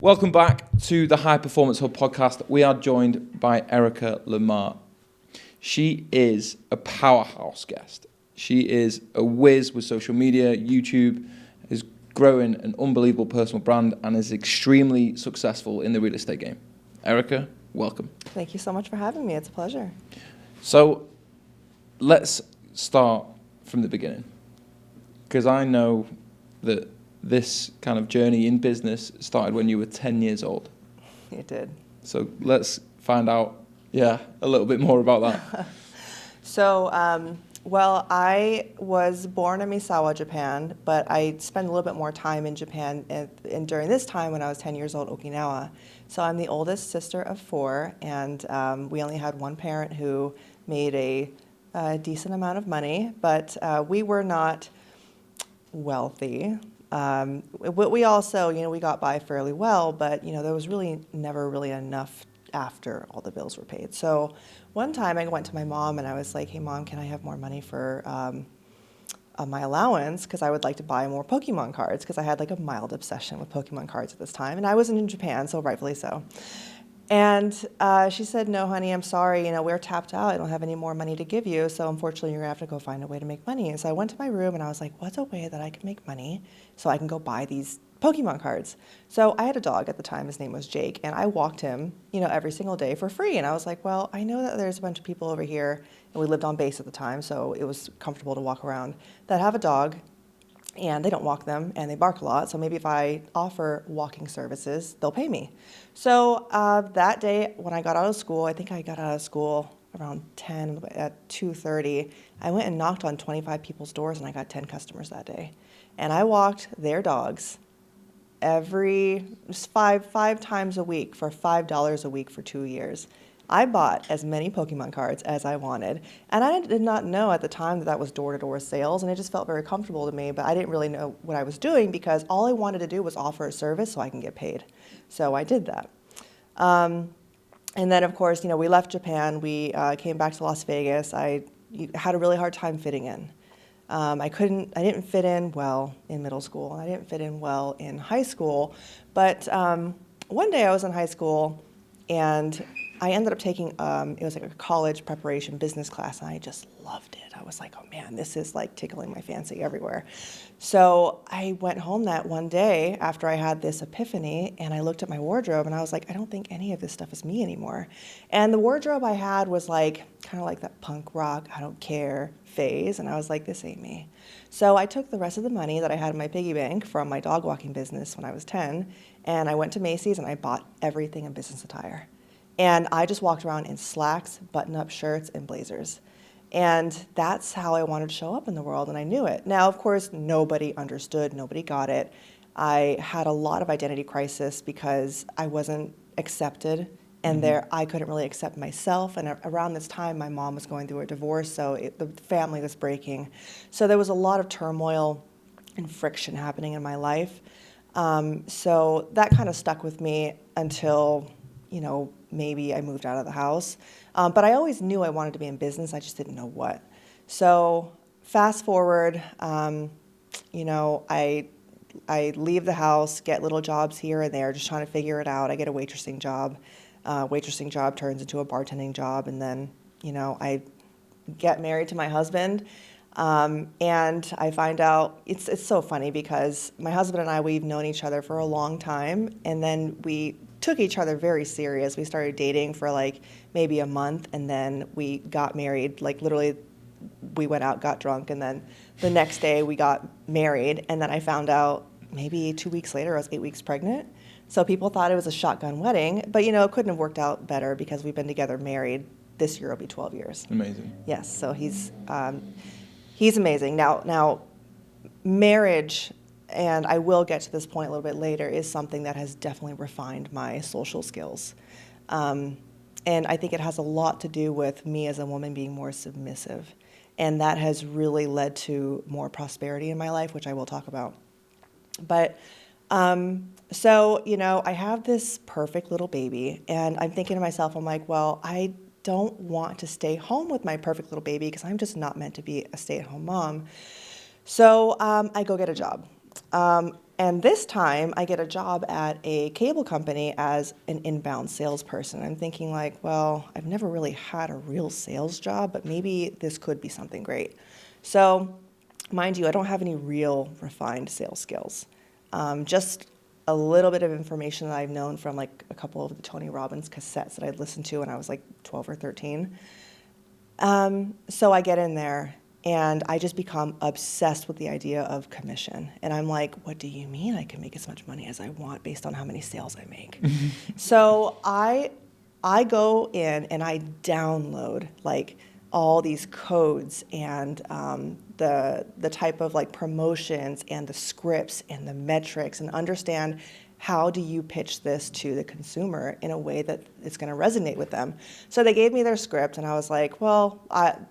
Welcome back to the High Performance Hub podcast. We are joined by Erica Marr. She is a powerhouse guest. She is a whiz with social media, YouTube, is growing an unbelievable personal brand and is extremely successful in the real estate game. Erica, welcome. Thank you so much for having me. It's a pleasure. So let's start from the beginning, because I know that this kind of journey in business started when you were 10 years old. It did. So let's find out, a little bit more about that. Well, I was born in Misawa, Japan, but I spent a little bit more time in Japan and during this time when I was 10 years old, Okinawa. So I'm the oldest sister of four, and we only had one parent who made a decent amount of money, but we were not wealthy. We also, we got by fairly well, but, there was really never really enough after all the bills were paid. So one time I went to my mom and I was like, hey, Mom, can I have more money for my allowance? Because I would like to buy more Pokemon cards, because I had like a mild obsession with Pokemon cards at this time. And I wasn't in Japan, so rightfully so. And she said, no, honey, I'm sorry, we're tapped out. I don't have any more money to give you. So unfortunately, you're going to have to go find a way to make money. And so I went to my room and I was like, what's a way that I can make money so I can go buy these Pokemon cards? So I had a dog at the time. His name was Jake. And I walked him, every single day for free. And I was like, well, I know that there's a bunch of people over here. And we lived on base at the time, so it was comfortable to walk around, that have a dog. And they don't walk them, and they bark a lot. So maybe if I offer walking services, they'll pay me. So that day, when I got out of school, I think I got out of school around 10 at 2:30. I went and knocked on 25 people's doors, and I got 10 customers that day. And I walked their dogs five times a week for $5 a week for 2 years. I bought as many Pokemon cards as I wanted, and I did not know at the time that that was door-to-door sales, and it just felt very comfortable to me, but I didn't really know what I was doing because all I wanted to do was offer a service so I can get paid. So I did that. And then, of course, we left Japan. We came back to Las Vegas. I had a really hard time fitting in. I didn't fit in well in middle school, and I didn't fit in well in high school, but one day I was in high school, and I ended up taking, it was like a college preparation business class, and I just loved it. I was like, oh man, this is like tickling my fancy everywhere. So I went home that one day after I had this epiphany, and I looked at my wardrobe, and I was like, I don't think any of this stuff is me anymore. And the wardrobe I had was like, kind of like that punk rock, I don't care phase, and I was like, this ain't me. So I took the rest of the money that I had in my piggy bank from my dog walking business when I was 10, and I went to Macy's and I bought everything in business attire. And I just walked around in slacks, button-up shirts, and blazers. And that's how I wanted to show up in the world, and I knew it. Now, of course, nobody understood, nobody got it. I had a lot of identity crisis because I wasn't accepted, and I couldn't really accept myself. And around this time, my mom was going through a divorce, so the family was breaking. So there was a lot of turmoil and friction happening in my life. So that kind of stuck with me until, maybe I moved out of the house. But I always knew I wanted to be in business. I just didn't know what. So fast forward, I leave the house, get little jobs here and there, just trying to figure it out. I get a waitressing job. Waitressing job turns into a bartending job. And then, I get married to my husband. And I find out, it's so funny because my husband and I, we've known each other for a long time. And then we took each other very serious. We started dating for like maybe a month, and then we got married. Like literally, we went out, got drunk, and then the next day we got married. And then I found out maybe 2 weeks later I was 8 weeks pregnant. So people thought it was a shotgun wedding, but it couldn't have worked out better because we've been together married. This year will be 12 years. Amazing. Yes, so he's amazing. Now, marriage, and I will get to this point a little bit later, is something that has definitely refined my social skills. And I think it has a lot to do with me as a woman being more submissive. And that has really led to more prosperity in my life, which I will talk about. But so, I have this perfect little baby, and I'm thinking to myself, I'm like, well, I don't want to stay home with my perfect little baby because I'm just not meant to be a stay-at-home mom. So I go get a job. And this time I get a job at a cable company as an inbound salesperson. I'm thinking like, well, I've never really had a real sales job, but maybe this could be something great. So mind you, I don't have any real refined sales skills. Just a little bit of information that I've known from like a couple of the Tony Robbins cassettes that I'd listened to when I was like 12 or 13. So I get in there and I just become obsessed with the idea of commission. And I'm like, what do you mean I can make as much money as I want based on how many sales I make? So I go in and I download like all these codes and the type of like promotions and the scripts and the metrics, and understand how do you pitch this to the consumer in a way that it's going to resonate with them. So they gave me their script, and I was like, well,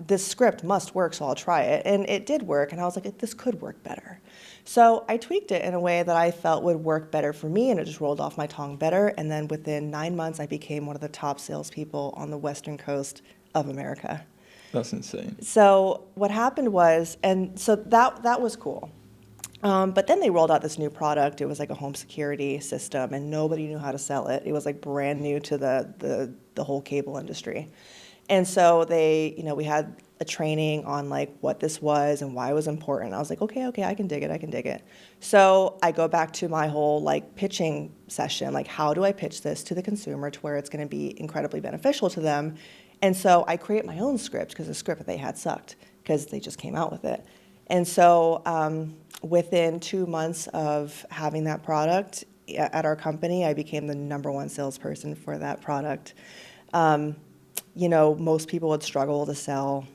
this script must work, so I'll try it. And it did work, and I was like, this could work better. So I tweaked it in a way that I felt would work better for me, and it just rolled off my tongue better. And then within 9 months, I became one of the top salespeople on the western coast of America. That's insane. So what happened was, and so that was cool. But then they rolled out this new product. It was like a home security system, and nobody knew how to sell it. It was like brand new to the whole cable industry. And so we had a training on like what this was and why it was important. I was like, okay, I can dig it. So I go back to my whole like pitching session, like how do I pitch this to the consumer to where it's going to be incredibly beneficial to them? And so I create my own script, because the script that they had sucked, because they just came out with it. And so within 2 months of having that product at our company, I became the #1 salesperson for that product. Most people would struggle to sell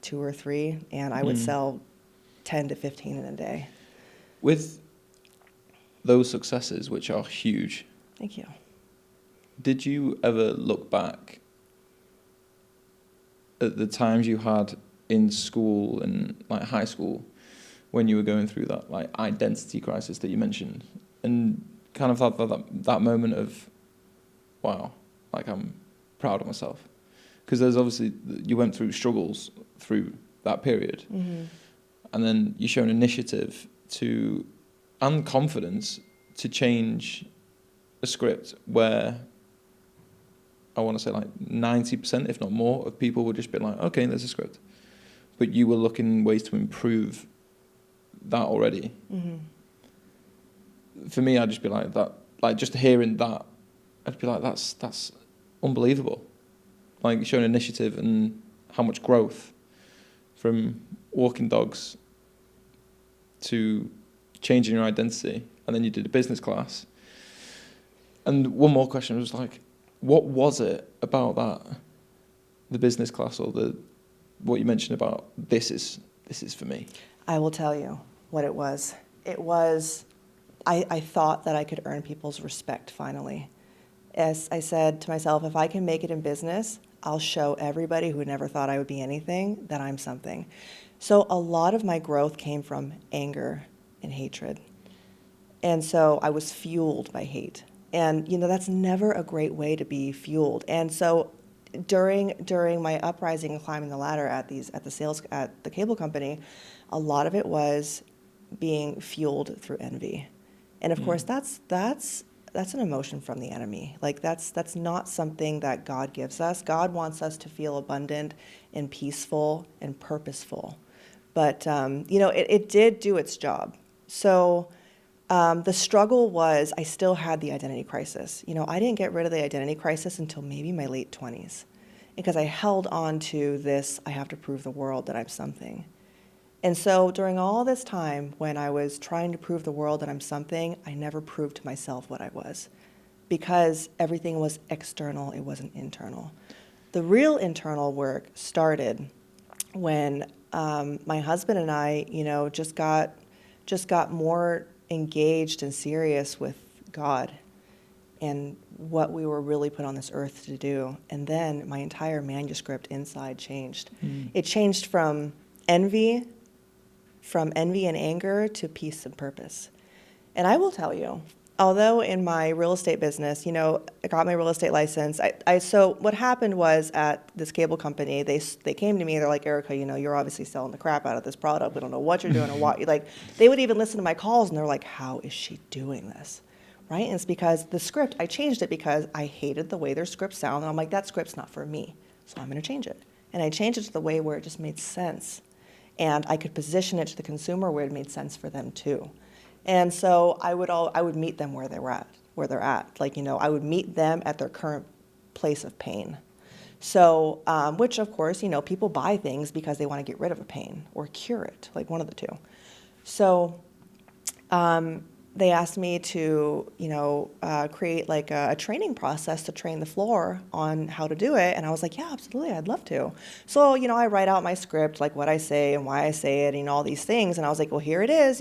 2 or 3, and I would sell 10 to 15 in a day. With those successes, which are huge. Thank you. Did you ever look back at the times you had in school and like high school when you were going through that like identity crisis that you mentioned, and kind of that moment of, wow, like I'm proud of myself? Because there's obviously, you went through struggles through that period, and then you show an initiative and confidence to change a script where I want to say like 90%, if not more, of people would just be like, okay, there's a script. But you were looking ways to improve that already. For me, I'd just be like that, like just hearing that, I'd be like, that's unbelievable. Like showing initiative and how much growth from walking dogs to changing your identity. And then you did a business class. And one more question was like, what was it about that, the business class, or what you mentioned about this is for me? I will tell you what it was. It was, I thought that I could earn people's respect finally. As I said to myself, if I can make it in business, I'll show everybody who never thought I would be anything that I'm something. So a lot of my growth came from anger and hatred. And so I was fueled by hate. And, that's never a great way to be fueled. And so during my uprising and climbing the ladder at the cable company, a lot of it was being fueled through envy. And of course, that's an emotion from the enemy. Like that's not something that God gives us. God wants us to feel abundant and peaceful and purposeful. But it did do its job. So the struggle was, I still had the identity crisis. I didn't get rid of the identity crisis until maybe my late 20s, because I held on to this, I have to prove the world that I'm something. And so during all this time when I was trying to prove the world that I'm something, I never proved to myself what I was, because everything was external, it wasn't internal. The real internal work started when my husband and I, just got more engaged and serious with God and what we were really put on this earth to do. And then my entire manuscript inside changed. It changed from envy and anger to peace and purpose. And I will tell you, although in my real estate business, I got my real estate license. So what happened was at this cable company, they came to me. They're like, Erica, you're obviously selling the crap out of this product. We don't know what you're doing or what. Like, they would even listen to my calls, and they're like, how is she doing this? Right? And it's because the script, I changed it because I hated the way their scripts sound. And I'm like, that script's not for me. So I'm going to change it. And I changed it to the way where it just made sense. And I could position it to the consumer where it made sense for them too. And so I would meet them where they're at. Like, I would meet them at their current place of pain. So, which of course, people buy things because they want to get rid of a pain or cure it, like one of the two. So, they asked me to, create like a training process to train the floor on how to do it. And I was like, yeah, absolutely, I'd love to. So, I write out my script, like what I say and why I say it, all these things. And I was like, well, here it is.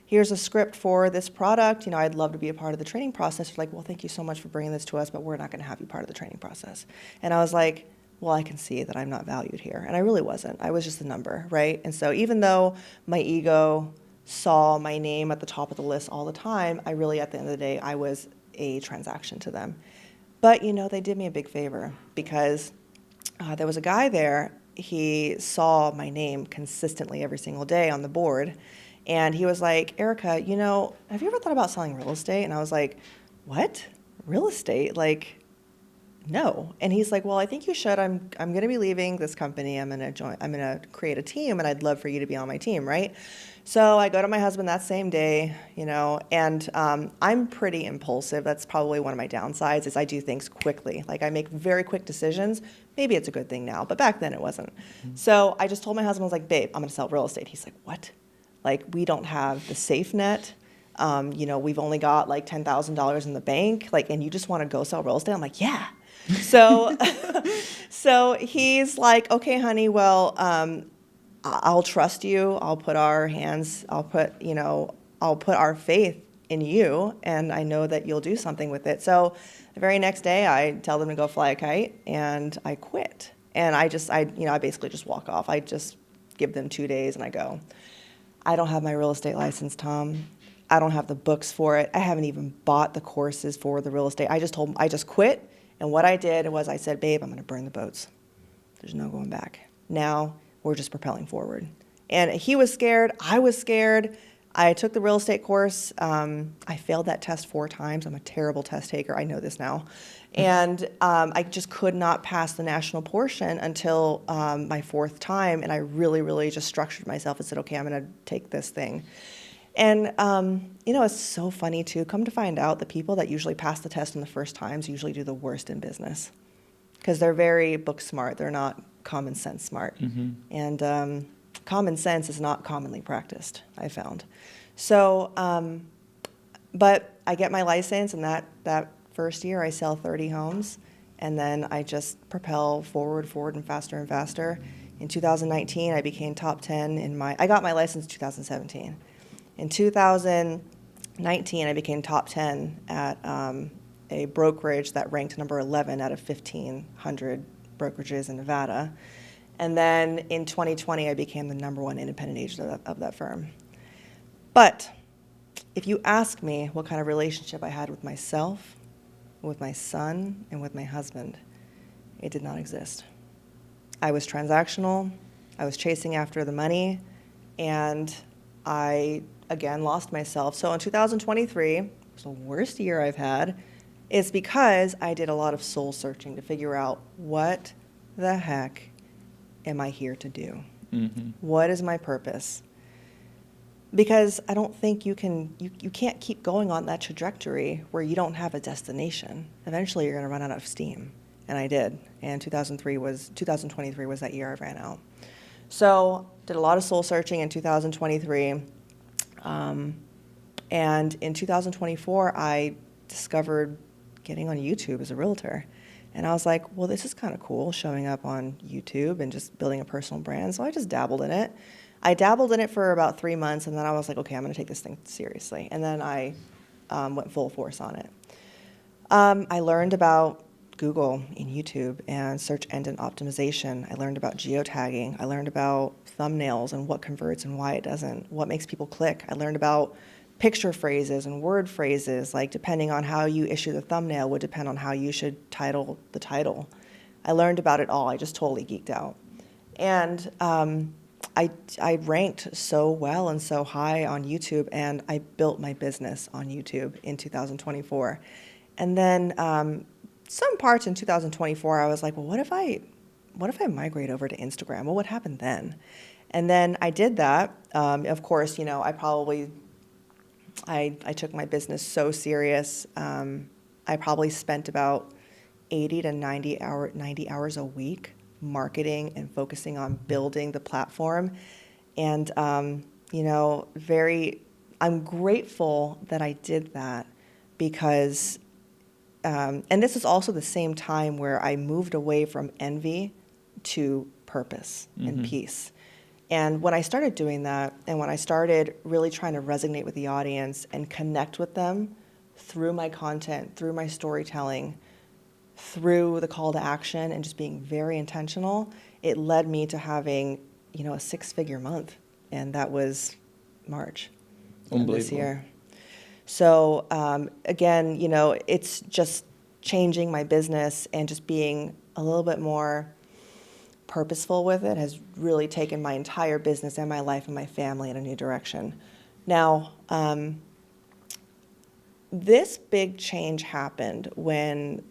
Here's a script for this product. I'd love to be a part of the training process. They're like, well, thank you so much for bringing this to us, but we're not going to have you part of the training process. And I was like, well, I can see that I'm not valued here. And I really wasn't. I was just a number, right? And so even though my ego saw my name at the top of the list all the time, I really, at the end of the day, I was a transaction to them. But, they did me a big favor because there was a guy there. He saw my name consistently every single day on the board. And he was like, Erica, have you ever thought about selling real estate? And I was like, what? Real estate? Like, no. And he's like, well, I think you should. I'm going to be leaving this company. I'm going to create a team, and I'd love for you to be on my team, right? So I go to my husband that same day, and I'm pretty impulsive. That's probably one of my downsides is I do things quickly. Like, I make very quick decisions. Maybe it's a good thing now, but back then it wasn't. Mm-hmm. So I just told my husband, I was like, babe, I'm going to sell real estate. He's like, what? Like, we don't have the safe net. We've only got like $10,000 in the bank. Like, and you just want to go sell real estate? I'm like, yeah. So, so he's like, okay, honey, well, I'll trust you. I'll put our faith in you, and I know that you'll do something with it. So the very next day, I tell them to go fly a kite, and I quit. And I basically just walk off. I just give them 2 days, and I go. I don't have my real estate license, Tom. I don't have the books for it. I haven't even bought the courses for the real estate. I just quit. And what I did was I said, babe, I'm going to burn the boats. There's no going back. Now we're just propelling forward. And he was scared. I was scared. I took the real estate course. I failed that test 4 times. I'm a terrible test taker. I know this now. And I just could not pass the national portion until my 4th time. And I really, really just structured myself and said, okay, I'm going to take this thing. And, it's so funny, too. Come to find out, the people that usually pass the test in the first times usually do the worst in business because they're very book smart. They're not common sense smart. Mm-hmm. And common sense is not commonly practiced, I found. So, but I get my license, and that first year I sell 30 homes, and then I just propel forward and faster and faster. In 2019, I became top 10 I got my license in 2017. In 2019, I became top 10 at a brokerage that ranked number 11 out of 1,500 brokerages in Nevada. And then in 2020, I became the number 1 independent agent of that firm. But if you ask me what kind of relationship I had with myself, with my son, and with my husband, it did not exist. I was transactional, I was chasing after the money, and I, again, lost myself. So in 2023, it was the worst year I've had. It's because I did a lot of soul searching to figure out what the heck am I here to do? Mm-hmm. What is my purpose? Because I don't think you can't keep going on that trajectory where you don't have a destination. Eventually, you're going to run out of steam. And I did. And 2023 was that year I ran out. So did a lot of soul searching in 2023. And in 2024, I discovered getting on YouTube as a realtor. And I was like, well, this is kind of cool, showing up on YouTube and just building a personal brand. So I just dabbled in it. I dabbled in it for about 3 months, and then I was like, okay, I'm going to take this thing seriously. And then I went full force on it. I learned about Google and YouTube and search engine optimization. I learned about geotagging. I learned about thumbnails and what converts and why it doesn't, what makes people click. I learned about picture phrases and word phrases, like depending on how you issue the thumbnail would depend on how you should title the title. I learned about it all. I just totally geeked out. And I ranked so well and so high on YouTube, and I built my business on YouTube in 2024. And then some parts in 2024, I was like, well, what if I migrate over to Instagram? What would happen then? And then I did that. Of course, I took my business so serious. I probably spent about 80 to 90 hours a week marketing and focusing on building the platform. And, I'm grateful that I did that because, and this is also the same time where I moved away from envy to purpose and peace. And when I started doing that, and when I started really trying to resonate with the audience and connect with them through my content, through my storytelling, through the call to action, and just being very intentional, it led me to having, a 6-figure month. And that was March of this year. So again, it's just changing my business and just being a little bit more purposeful with it has really taken my entire business and my life and my family in a new direction. Now, this big change happened when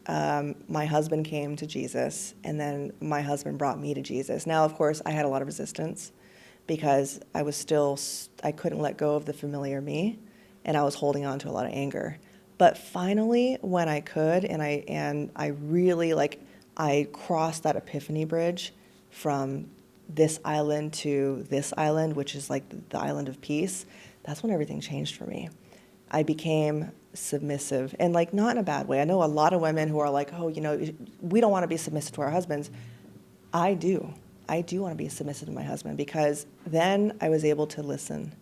my husband came to Jesus, and then my husband brought me to Jesus. Now, of course, I had a lot of resistance because I couldn't let go of the familiar me, and I was holding on to a lot of anger. But finally, when I could, and I really I crossed that epiphany bridge from this island to this island, which is like the island of peace, that's when everything changed for me. I became submissive, and not in a bad way. I know a lot of women who are like, oh, we don't want to be submissive to our husbands. I do want to be submissive to my husband, because then I was able to listen.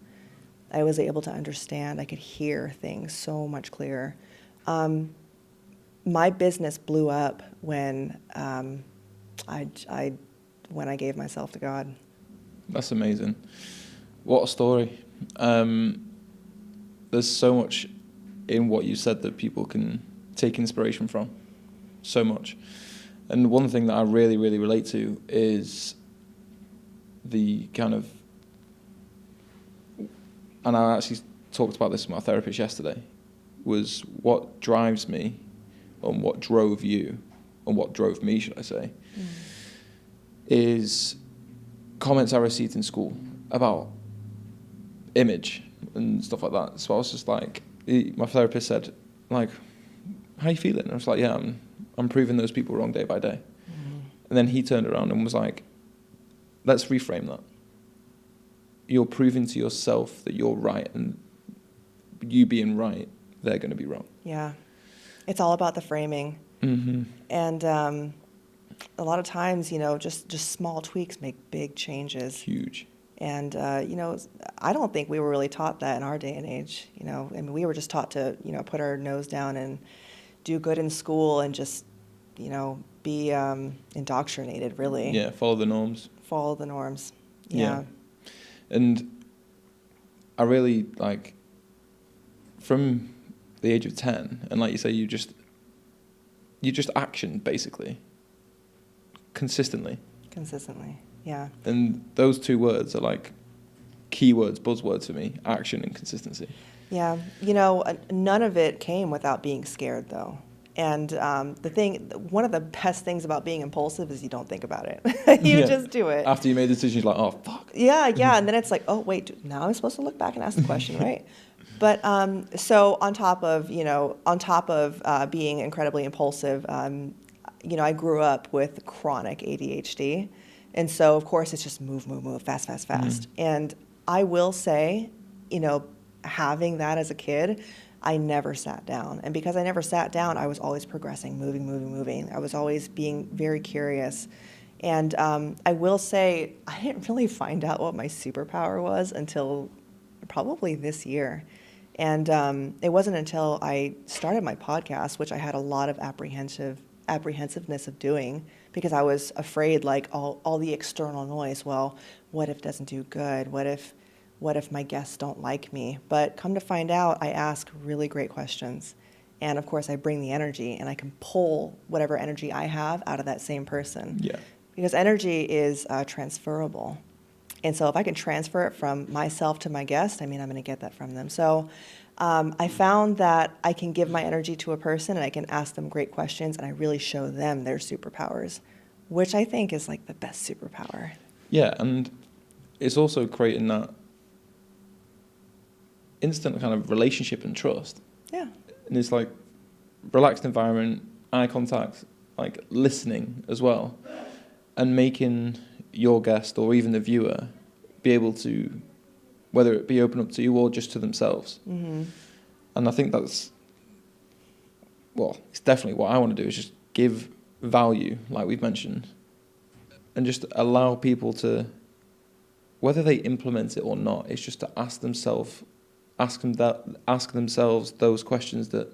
I was able to understand. I could hear things so much clearer. My business blew up when when I gave myself to God. That's amazing. What a story. There's so much in what you said that people can take inspiration from. So much. And one thing that I really, really relate to is the kind of, and I actually talked about this with my therapist yesterday, was what drives me and what drove you, and what drove me, should I say, is comments I received in school about image and stuff like that. So I was just like, my therapist said, how you feeling? And I was like, yeah, I'm proving those people wrong day by day. And then he turned around and was like, let's reframe that. You're proving to yourself that you're right, and you being right, they're going to be wrong. Yeah. It's all about the framing. And a lot of times, just small tweaks make big changes. Huge. And, I don't think we were really taught that in our day and age. We were just taught to, put our nose down and do good in school and just, be indoctrinated, really. Yeah, follow the norms. Follow the norms. Yeah. And I really, from the age of 10, and like you say, you just action, basically. Consistently, yeah. And those two words are keywords, buzzwords for me: action and consistency. Yeah, none of it came without being scared, though. And one of the best things about being impulsive is you don't think about it. You just do it. After you made the decision, you're like, oh, fuck. Yeah, and then it's like, oh, wait, now I'm supposed to look back and ask the question, right? But so on top of being incredibly impulsive, I grew up with chronic ADHD. And so, of course, it's just move, fast. And I will say, having that as a kid, I never sat down. And because I never sat down, I was always progressing, moving. I was always being very curious. And I will say, I didn't really find out what my superpower was until probably this year. And it wasn't until I started my podcast, which I had a lot of apprehensiveness of doing, because I was afraid, all the external noise. Well, what if it doesn't do good? What if what if my guests don't like me? But come to find out, I ask really great questions. And of course, I bring the energy, and I can pull whatever energy I have out of that same person. Yeah. Because energy is transferable. And so if I can transfer it from myself to my guest, I mean, I'm going to get that from them. So I found that I can give my energy to a person, and I can ask them great questions, and I really show them their superpowers, which I think is like the best superpower. Yeah, and it's also creating that instant kind of relationship and trust. Yeah. And it's like relaxed environment, eye contact, like listening as well, and making your guest or even the viewer be able to, whether it be open up to you or just to themselves. Mm-hmm. And I think that's, well, it's definitely what I want to do, is just give value, like we've mentioned, and just allow people to, whether they implement it or not, it's just to ask themselves those questions that,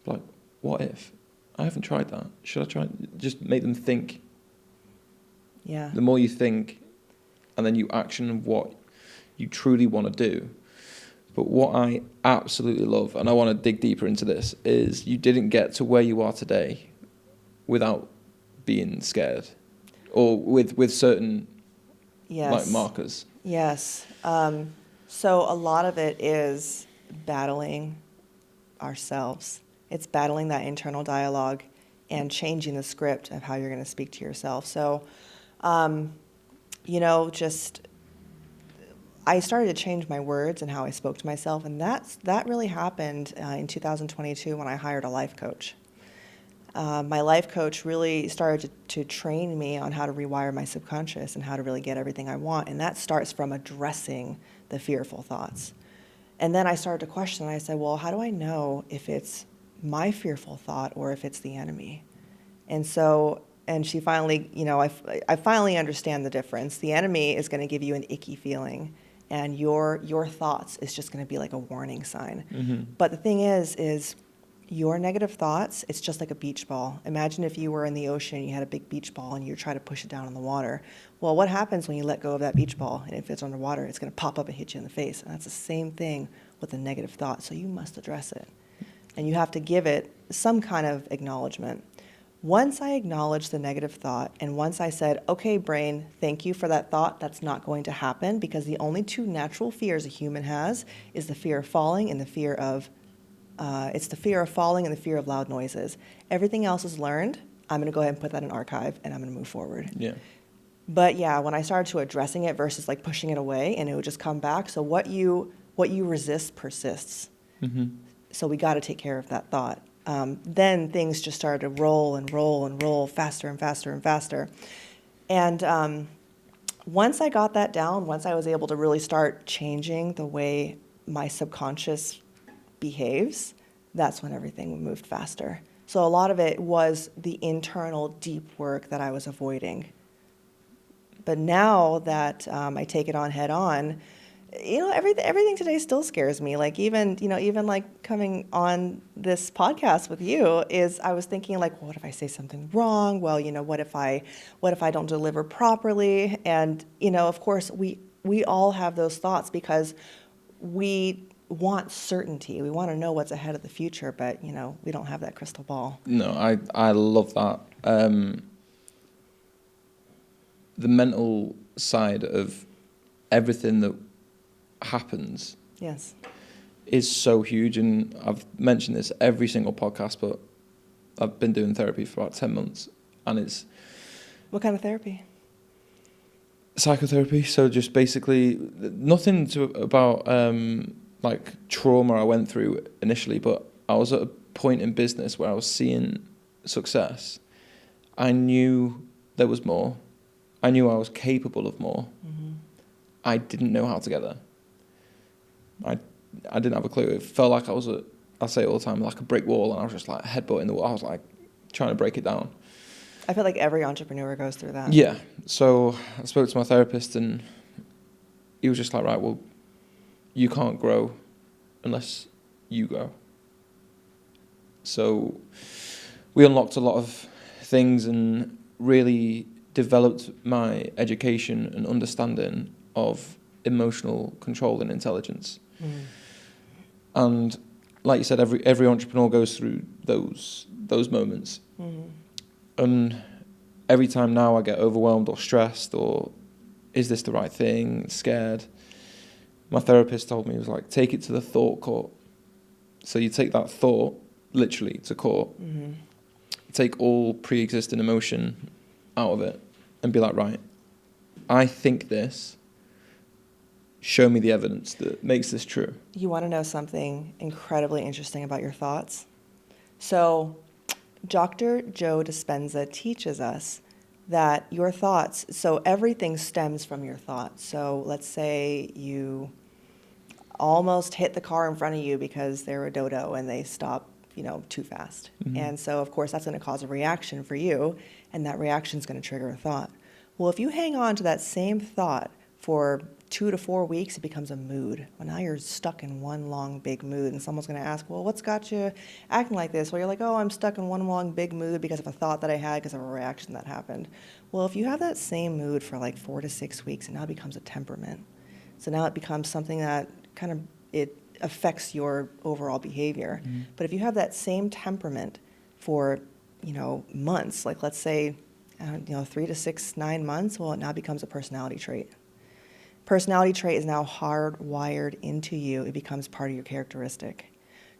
like, what if? I haven't tried that. Should I try? Just make them think. Yeah. The more you think, and then you action what you truly want to do. But what I absolutely love, and I want to dig deeper into this, is you didn't get to where you are today without being scared, or with certain like markers. Yes. So a lot of it is battling ourselves. It's battling that internal dialogue and changing the script of how you're going to speak to yourself. So, just I started to change my words and how I spoke to myself, and that really happened in 2022 when I hired a life coach. My life coach really started to train me on how to rewire my subconscious and how to really get everything I want, and that starts from addressing the fearful thoughts. And then I started to question, and I said, well, how do I know if it's my fearful thought or if it's the enemy? And she finally, I finally understand the difference. The enemy is going to give you an icky feeling, and your thoughts is just going to be like a warning sign. Mm-hmm. But the thing is your negative thoughts, it's just like a beach ball. Imagine if you were in the ocean, you had a big beach ball, and you're trying to push it down in the water. Well, what happens when you let go of that beach ball, and if it's underwater, it's going to pop up and hit you in the face. And that's the same thing with a negative thought. So you must address it. And you have to give it some kind of acknowledgement. Once I acknowledged the negative thought, and once I said, okay, brain, thank you for that thought, that's not going to happen, because the only two natural fears a human has is the fear of falling and the fear of loud noises. Everything else is learned. I'm going to go ahead and put that in archive, and I'm going to move forward. Yeah. But yeah, when I started to addressing it versus like pushing it away, and it would just come back. So what you resist persists. Mm-hmm. So we got to take care of that thought. Then things just started to roll and roll and roll faster and faster and faster. And once I got that down, once I was able to really start changing the way my subconscious behaves, that's when everything moved faster. So a lot of it was the internal deep work that I was avoiding. But now that I take it on head on, everything today still scares me. Like even like coming on this podcast with you is, I was thinking like, what if I say something wrong? Well, what if I don't deliver properly? And of course we all have those thoughts because we want certainty. We want to know what's ahead of the future, but we don't have that crystal ball. No, I love that. The mental side of everything that happens, yes, is so huge. And I've mentioned this every single podcast, but I've been doing therapy for about 10 months, and it's... What kind of therapy? Psychotherapy. So just basically nothing about like trauma I went through initially, but I was at a point in business where I was seeing success. I knew there was more. I knew I was capable of more. Mm-hmm. I didn't know how to get there. I didn't have a clue. It felt like I say it all the time, like a brick wall, and I was just like headbutting the wall. I was like trying to break it down. I feel like every entrepreneur goes through that. Yeah. So I spoke to my therapist, and he was just like, right, well, you can't grow unless you grow. So we unlocked a lot of things and really developed my education and understanding of emotional control and intelligence. And like you said, every entrepreneur goes through those moments. And every time now I get overwhelmed or stressed or is this the right thing, scared, my therapist told me, he was like, take it to the thought court. So you take that thought literally to court, take all pre-existing emotion out of it and be like, right, I think this, show me the evidence that makes this true. You want to know something incredibly interesting about your thoughts? So Dr. Joe Dispenza teaches us that your thoughts, so everything stems from your thoughts. So let's say you almost hit the car in front of you because they're a dodo and they stop, too fast. And so, of course, that's going to cause a reaction for you, and that reaction is going to trigger a thought. Well, if you hang on to that same thought for 2 to 4 weeks, it becomes a mood. Well, now you're stuck in one long, big mood, and someone's going to ask, well, what's got you acting like this? Well, you're like, oh, I'm stuck in one long, big mood because of a thought that I had, because of a reaction that happened. Well, if you have that same mood for like 4 to 6 weeks, it now becomes a temperament. So now it becomes something that kind of, it affects your overall behavior. But if you have that same temperament for, months, like let's say, 3 to 6, 9 months, well, it now becomes a personality trait. Personality trait is now hardwired into you. It becomes part of your characteristic.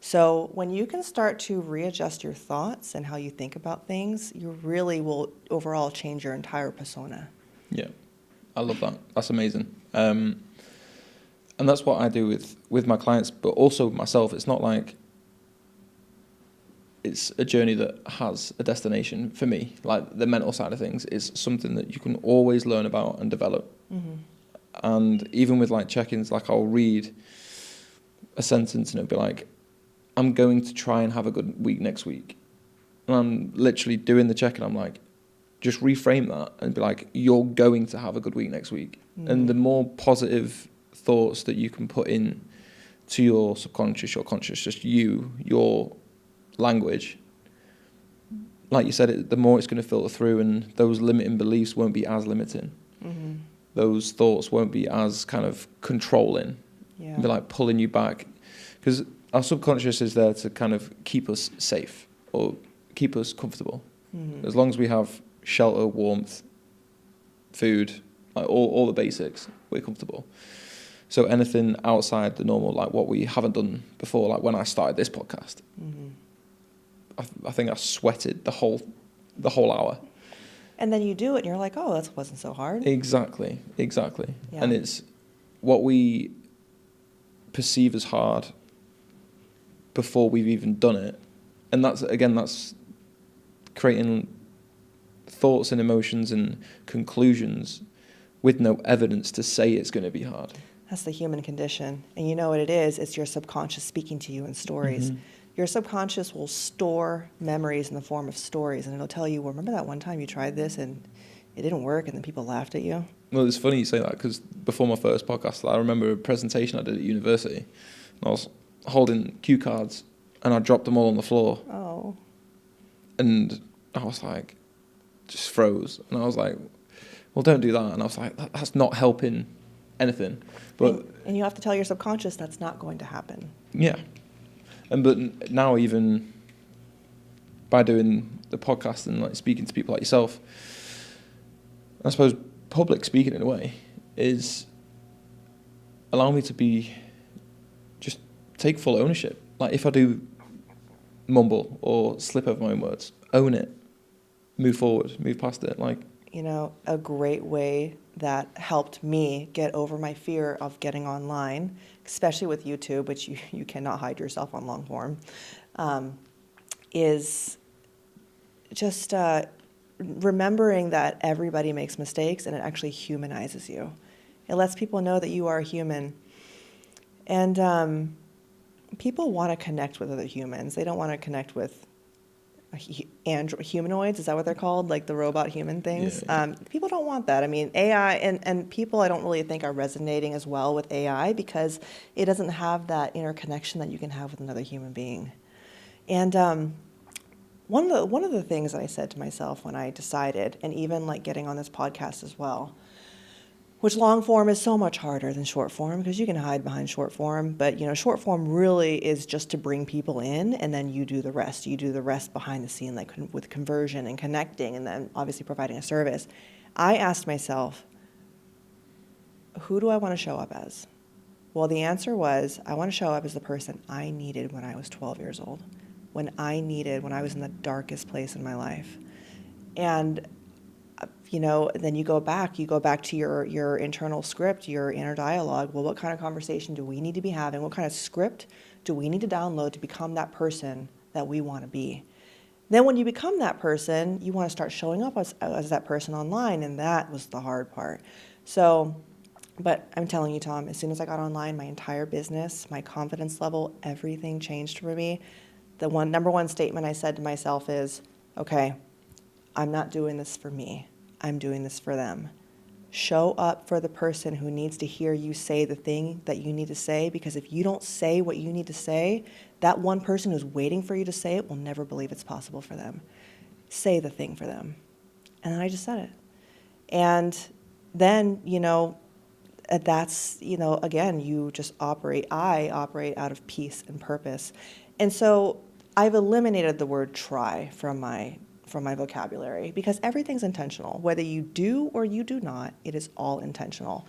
So when you can start to readjust your thoughts and how you think about things, you really will overall change your entire persona. Yeah, I love that. That's amazing. And that's what I do with my clients, but also with myself. It's not like it's a journey that has a destination for me. Like the mental side of things is something that you can always learn about and develop. And even with like check-ins, like I'll read a sentence and it'll be like, I'm going to try and have a good week next week. And I'm literally doing the check-in. I'm like, just reframe that and be like, you're going to have a good week next week. And the more positive thoughts that you can put in to your subconscious, your conscious, just your language, like you said, the more it's going to filter through, and those limiting beliefs won't be as limiting. Those thoughts won't be as kind of controlling. Be like pulling you back, because our subconscious is there to kind of keep us safe or keep us comfortable. As long as we have shelter, warmth, food, like all the basics, we're comfortable. So anything outside the normal, like what we haven't done before, like when I started this podcast, I think I sweated the whole hour. And then you do it and you're like, oh, that wasn't so hard. Exactly. Yeah. And it's what we perceive as hard before we've even done it. And that's creating thoughts and emotions and conclusions with no evidence to say it's going to be hard. That's the human condition. And you know what it is? It's your subconscious speaking to you in stories. Your subconscious will store memories in the form of stories, and it'll tell you, well, remember that one time you tried this and it didn't work and then people laughed at you? Well, it's funny you say that, because before my first podcast, I remember a presentation I did at university. And I was holding cue cards and I dropped them all on the floor. Oh. And I was like, just froze. And I was like, well, don't do that. And I was like, that's not helping anything. But and you have to tell your subconscious that's not going to happen. Yeah. But now, even by doing the podcast and like speaking to people like yourself, I suppose public speaking in a way is allow me to just take full ownership. Like if I do mumble or slip over my own words, own it, move forward, move past it. Like, a great way that helped me get over my fear of getting online, especially with YouTube, which you cannot hide yourself on long form, is just remembering that everybody makes mistakes, and it actually humanizes you. It lets people know that you are human. And people want to connect with other humans. They don't want to connect with humanoids, is that what they're called? Like the robot human things? Yeah. People don't want that. I mean, AI, and people I don't really think are resonating as well with AI because it doesn't have that interconnection that you can have with another human being. And one of the things that I said to myself when I decided, and even like getting on this podcast as well, which long form is so much harder than short form because you can hide behind short form. But, short form really is just to bring people in, and then you do the rest. You do the rest behind the scene, like with conversion and connecting, and then obviously providing a service. I asked myself, who do I want to show up as? Well, the answer was, I want to show up as the person I needed when I was 12 years old, when I was in the darkest place in my life. And then you go back to your internal script, your inner dialogue. Well, what kind of conversation do we need to be having? What kind of script do we need to download to become that person that we want to be? Then when you become that person, you want to start showing up as that person online, and that was the hard part. So, but I'm telling you, Tom, as soon as I got online, my entire business, my confidence level, everything changed for me. The number one statement I said to myself is, okay, I'm not doing this for me. I'm doing this for them. Show up for the person who needs to hear you say the thing that you need to say, because if you don't say what you need to say, that one person who's waiting for you to say it will never believe it's possible for them. Say the thing for them. And then I just said it. And then, that's, again, I operate out of peace and purpose. And so I've eliminated the word try from my vocabulary, because everything's intentional. Whether you do or you do not, it is all intentional.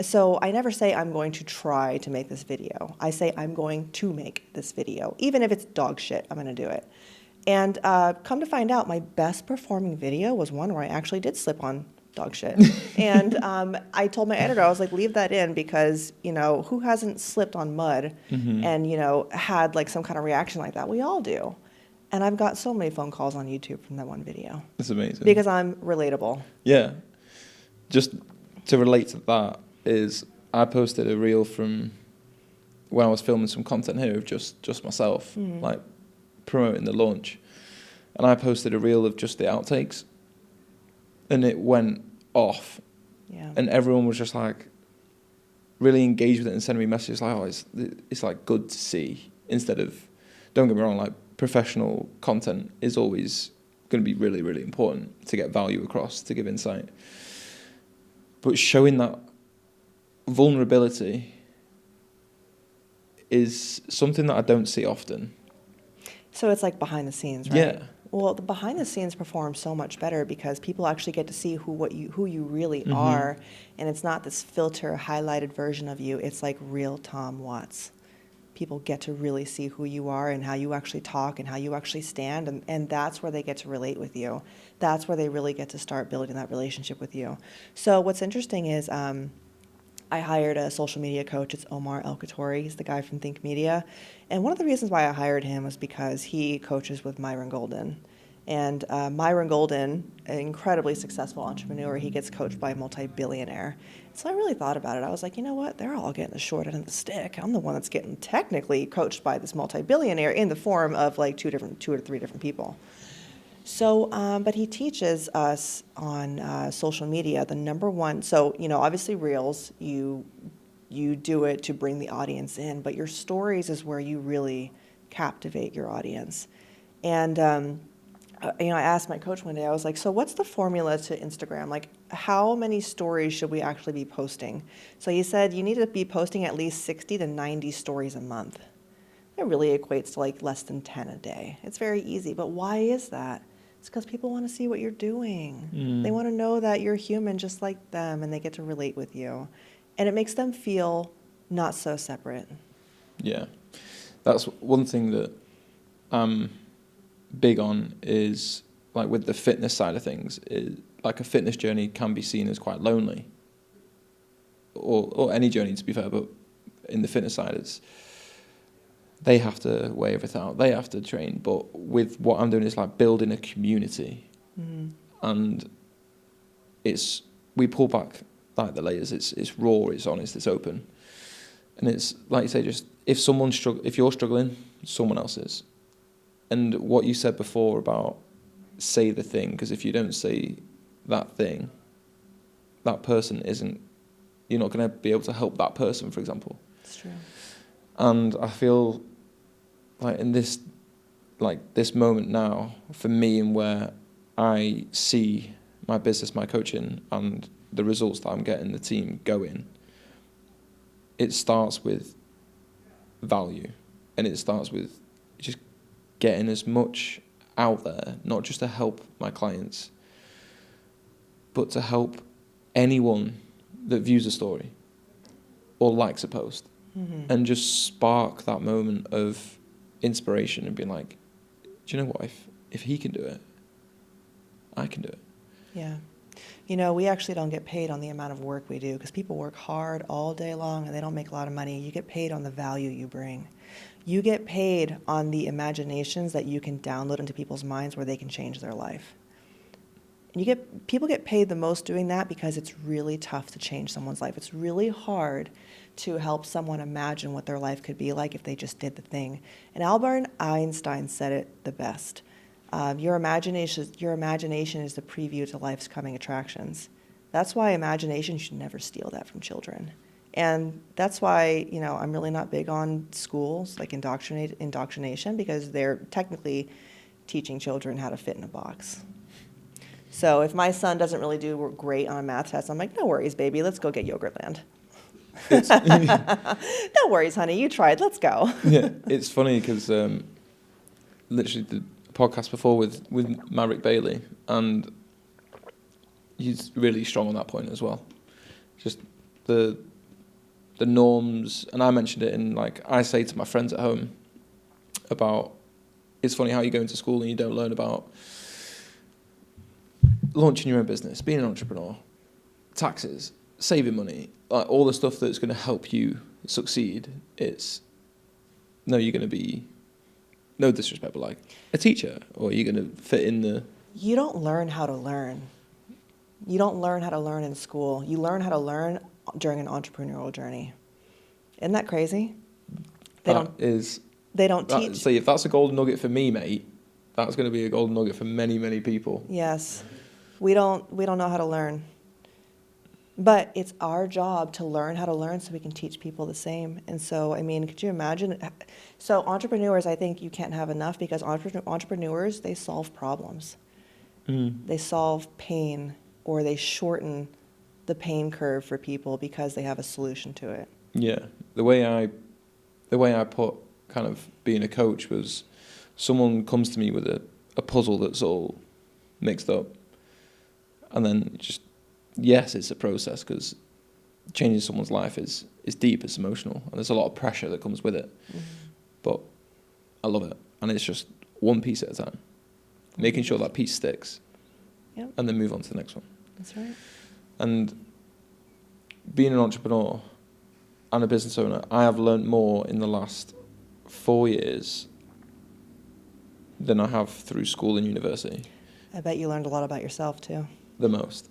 So I never say I'm going to try to make this video. I say I'm going to make this video. Even if it's dog shit, I'm going to do it. And come to find out, my best performing video was one where I actually did slip on dog shit. And I told my editor, I was like, leave that in, because, who hasn't slipped on mud and, had like some kind of reaction like that? We all do. And I've got so many phone calls on YouTube from that one video. That's amazing. Because I'm relatable. Yeah. Just to relate to that is, I posted a reel from when I was filming some content here of just myself, like promoting the launch. And I posted a reel of just the outtakes. And it went off. Yeah. And everyone was just like really engaged with it and sending me messages like, oh, it's like good to see, instead of, don't get me wrong, like professional content is always going to be really, really important to get value across, to give insight. But showing that vulnerability is something that I don't see often. So it's like behind the scenes, right? Yeah. Well, the behind the scenes perform so much better because people actually get to see who you really are, and it's not this filter highlighted version of you. It's like real Tom Watts. People get to really see who you are and how you actually talk and how you actually stand, and that's where they get to relate with you. That's where they really get to start building that relationship with you. So what's interesting is I hired a social media coach. It's Omar El-Katori. He's the guy from Think Media. And one of the reasons why I hired him was because he coaches with Myron Golden. And Myron Golden, an incredibly successful entrepreneur, he gets coached by a multi-billionaire. So I really thought about it. I was like, you know what? They're all getting the short end of the stick. I'm the one that's getting technically coached by this multi-billionaire in the form of like two or three different people. So, but he teaches us on social media, the number one. So, obviously Reels, you do it to bring the audience in, but your stories is where you really captivate your audience. And, I asked my coach one day, I was like, so what's the formula to Instagram? Like, how many stories should we actually be posting? So he said, you need to be posting at least 60 to 90 stories a month. That really equates to like less than 10 a day. It's very easy, but why is that? It's because people want to see what you're doing. They want to know that you're human just like them, and they get to relate with you. And it makes them feel not so separate. Yeah. That's one thing that I'm big on, is like with the fitness side of things, like a fitness journey can be seen as quite lonely. Or any journey, to be fair, but in the fitness side, it's, they have to weigh everything out. They have to train. But with what I'm doing, it's like building a community. And we pull back like the layers. It's raw, it's honest, it's open. And it's, like you say, just if you're struggling, someone else is. And what you said before about say the thing, because if you don't say that thing, that person you're not going to be able to help that person, for example. It's true. And I feel like in this moment now, for me, and where I see my business, my coaching, and the results that I'm getting the team going, it starts with value, and it starts with just getting as much out there, not just to help my clients, but to help anyone that views a story or likes a post, and just spark that moment of inspiration and being like, do you know what, if he can do it, I can do it. Yeah. You know, we actually don't get paid on the amount of work we do, because people work hard all day long and they don't make a lot of money. You get paid on the value you bring. You get paid on the imaginations that you can download into people's minds where they can change their life. And people get paid the most doing that because it's really tough to change someone's life. It's really hard to help someone imagine what their life could be like if they just did the thing. And Albert Einstein said it the best. Your imagination is the preview to life's coming attractions. That's why imagination, you should never steal that from children. And that's why, you know, I'm really not big on schools, like indoctrination, because they're technically teaching children how to fit in a box. So if my son doesn't really do great on a math test, I'm like, no worries, baby, let's go get Yogurtland. No worries, honey, you tried, let's go. Yeah, it's funny because literally the podcast before with Marr Bailey, and he's really strong on that point as well. Just the norms, and I mentioned it in, like, I say to my friends at home about, it's funny how you go into school and you don't learn about launching your own business, being an entrepreneur, taxes, saving money, like all the stuff that's going to help you succeed. It's, no, you're going to be, no disrespect, but like a teacher, or you're going to fit in the... You don't learn how to learn. You don't learn how to learn in school. You learn how to learn during an entrepreneurial journey. Isn't that crazy? They don't teach. See, if that's a golden nugget for me, mate, that's going to be a golden nugget for many, many people. Yes. We don't know how to learn. But it's our job to learn how to learn so we can teach people the same. And so, I mean, could you imagine? So entrepreneurs, I think you can't have enough, because entrepreneurs, they solve problems. They solve pain, or they shorten the pain curve for people because they have a solution to it. Yeah. The way I put kind of being a coach was, someone comes to me with a puzzle that's all mixed up. And then just, yes, it's a process, because changing someone's life is deep, it's emotional, and there's a lot of pressure that comes with it. But I love it. And it's just one piece at a time, making sure that piece sticks, and then move on to the next one. That's right. And being an entrepreneur and a business owner, I have learned more in the last 4 years than I have through school and university. I bet you learned a lot about yourself, too. The most.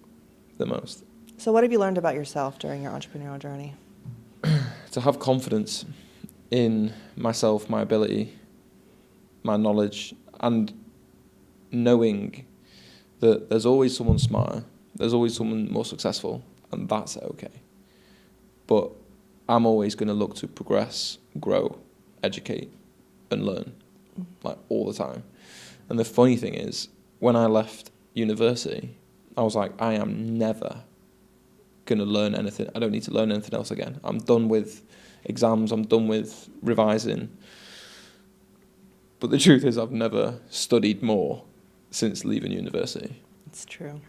So what have you learned about yourself during your entrepreneurial journey? To have confidence in myself, my ability, my knowledge, and knowing that there's always someone smarter, there's always someone more successful, and that's okay. But I'm always going to look to progress, grow, educate, and learn, like all the time. And the funny thing is, when I left university, I was like, I am never going to learn anything. I don't need to learn anything else again. I'm done with exams. I'm done with revising. But the truth is, I've never studied more since leaving university. It's true.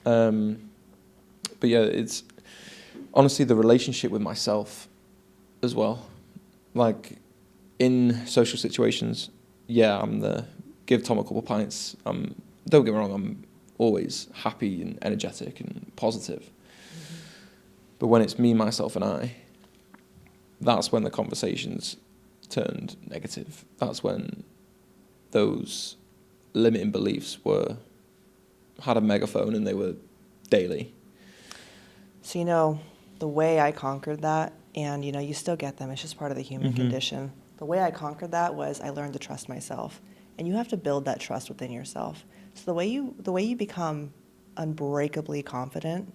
But yeah, it's honestly the relationship with myself as well. Like, in social situations, yeah, I'm the give Tom a couple pints. Don't get me wrong, I'm always happy and energetic and positive. But when it's me, myself, and I, that's when the conversations turned negative. That's when those limiting beliefs had a megaphone, and they were daily. So, you know, the way I conquered that, and, you know, you still get them, it's just part of the human condition. The way I conquered that was I learned to trust myself. And you have to build that trust within yourself. So the way you become unbreakably confident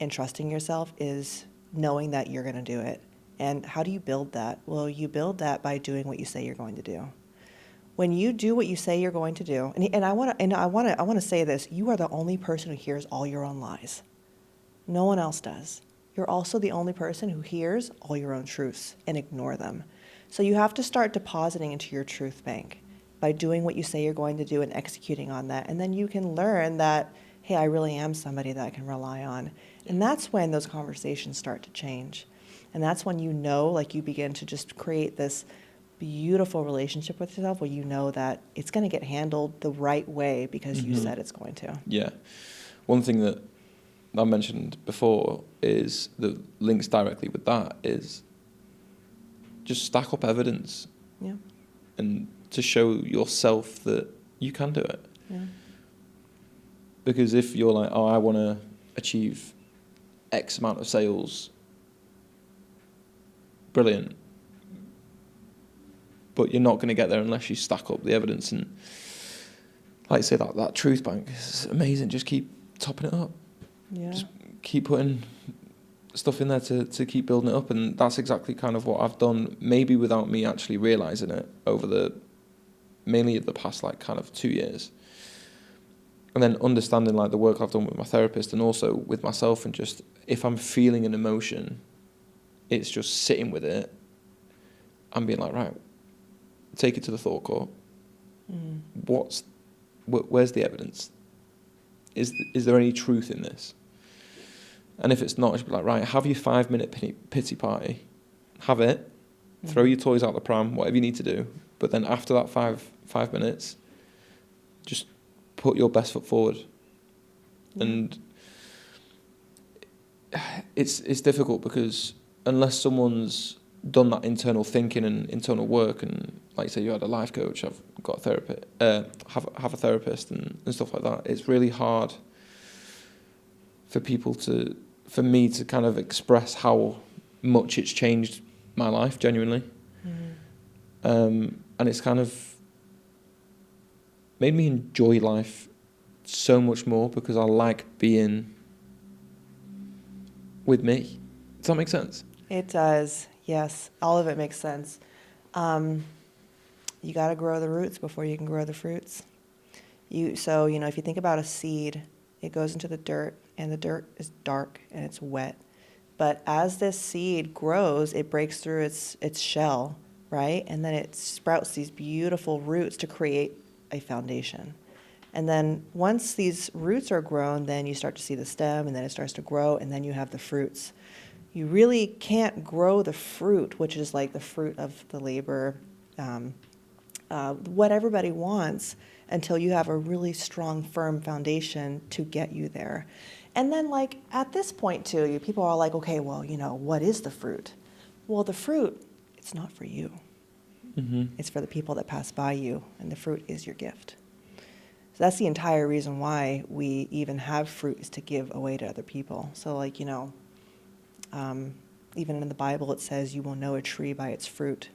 in trusting yourself is knowing that you're going to do it. And how do you build that? Well, you build that by doing what you say you're going to do. When you do what you say you're going to do, and I want to say this: you are the only person who hears all your own lies. No one else does. You're also the only person who hears all your own truths and ignore them. So you have to start depositing into your truth bank by doing what you say you're going to do and executing on that. And then you can learn that, hey, I really am somebody that I can rely on. And that's when those conversations start to change. And that's when you know, like, you begin to just create this beautiful relationship with yourself where you know that it's going to get handled the right way because you said it's going to. Yeah. One thing that I mentioned before is that links directly with that is just stack up evidence. Yeah. And to show yourself that you can do it. Yeah. Because if you're like, oh, I want to achieve X amount of sales, brilliant. But you're not going to get there unless you stack up the evidence. And like I say, that truth bank is amazing. Just keep topping it up. Yeah. Just keep putting stuff in there to keep building it up. And that's exactly kind of what I've done, maybe without me actually realising it, over mainly the past like kind of 2 years. And then understanding like the work I've done with my therapist and also with myself, and just if I'm feeling an emotion, it's just sitting with it and being like, right, take it to the thought court. Where's the evidence? Is there any truth in this? And if it's not, just be like, right, have your 5-minute pity party, have it, throw your toys out the pram, whatever you need to do. But then after that five minutes, just put your best foot forward. And it's difficult because unless someone's done that internal thinking and internal work, and like you say, you had a life coach, I've got a therapist, have a therapist and stuff like that, it's really hard for me to kind of express how much it's changed my life genuinely. And it's kind of made me enjoy life so much more because I like being with me. Does that make sense? It does. Yes. All of it makes sense. You got to grow the roots before you can grow the fruits. So, if you think about a seed, it goes into the dirt, and the dirt is dark and it's wet. But as this seed grows, it breaks through its shell, right? And then it sprouts these beautiful roots to create a foundation. And then once these roots are grown, then you start to see the stem, and then it starts to grow, and then you have the fruits. You really can't grow the fruit, which is like the fruit of the labor, what everybody wants, until you have a really strong, firm foundation to get you there. And then, like, at this point, too, people are like, okay, well, what is the fruit? Well, the fruit, it's not for you. It's for the people that pass by you, and the fruit is your gift. So that's the entire reason why we even have fruit, is to give away to other people. So, like, even in the Bible, it says you will know a tree by its fruit.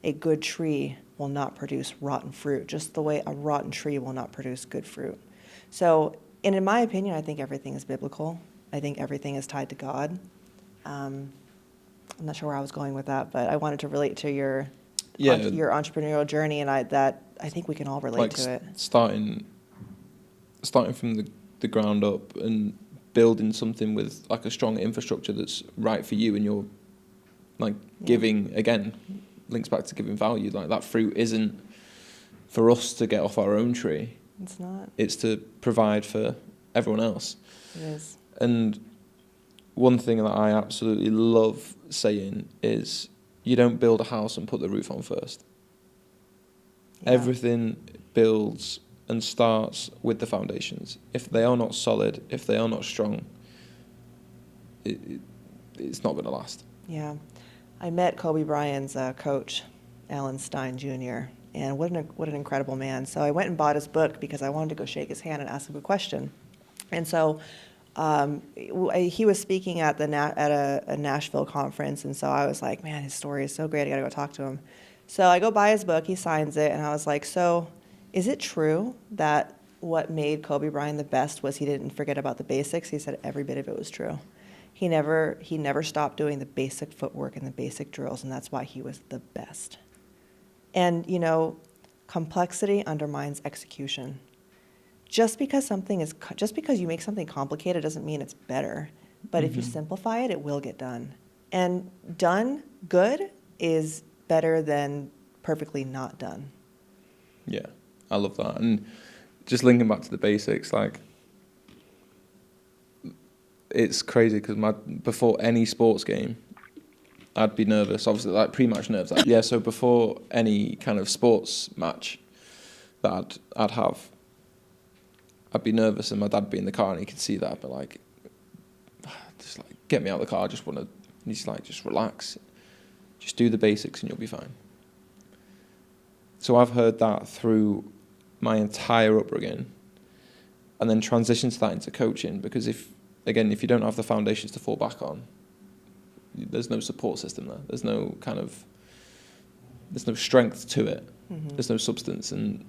A good tree will not produce rotten fruit, just the way a rotten tree will not produce good fruit. So, and in my opinion, I think everything is biblical. I think everything is tied to God. I'm not sure where I was going with that, but I wanted to relate to your entrepreneurial journey, and I think we can all relate to it. Starting from the ground up and building something with like a strong infrastructure that's right for you, and you're like giving, again, links back to giving value. Like, that fruit isn't for us to get off our own tree. It's not. It's to provide for everyone else. It is. And one thing that I absolutely love saying is, you don't build a house and put the roof on first. Yeah. Everything builds and starts with the foundations. If they are not solid, if they are not strong, it's not going to last. Yeah. I met Kobe Bryant's coach, Alan Stein Jr., and what an incredible man. So I went and bought his book because I wanted to go shake his hand and ask him a question. And so he was speaking at a Nashville conference, and so I was like, man, his story is so great, I got to go talk to him. So I go buy his book, he signs it, and I was like, so is it true that what made Kobe Bryant the best was he didn't forget about the basics? He said every bit of it was true. He never stopped doing the basic footwork and the basic drills, and that's why he was the best. And, complexity undermines execution. Just because you make something complicated doesn't mean it's better. But if you simplify it, it will get done. And done good is better than perfectly not done. Yeah, I love that. And just linking back to the basics, like, it's crazy because before any sports game, I'd be nervous. Obviously, like pre-match nerves. Like, yeah, so before any kind of sports match that I'd have, I'd be nervous, and my dad'd be in the car, and he could see that. I'd be like, just like, get me out of the car. I just want to. He's like, just relax, just do the basics, and you'll be fine. So I've heard that through my entire upbringing, and then transitioned that into coaching, because if you don't have the foundations to fall back on, there's no support system there. There's no strength to it. Mm-hmm. There's no substance. And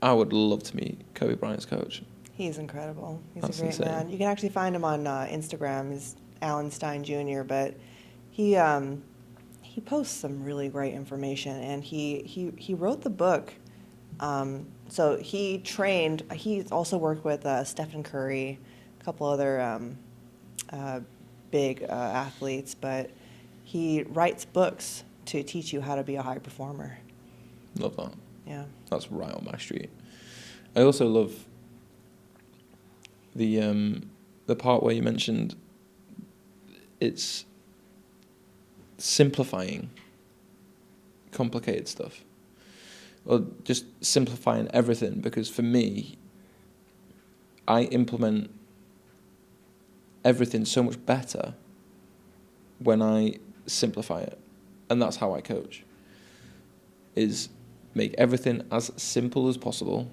I would love to meet Kobe Bryant's coach. He's incredible. He's That's a great insane. man. You can actually find him on Instagram. He's Alan Stein Jr., but he posts some really great information, and he wrote the book. So he's also worked with Stephen Curry, a couple other big athletes, but he writes books to teach you how to be a high performer. Love that. Yeah. That's right on my street. I also love the part where you mentioned it's simplifying complicated stuff, or just simplifying everything, because for me, I implement everything so much better when I simplify it. And that's how I coach, is make everything as simple as possible.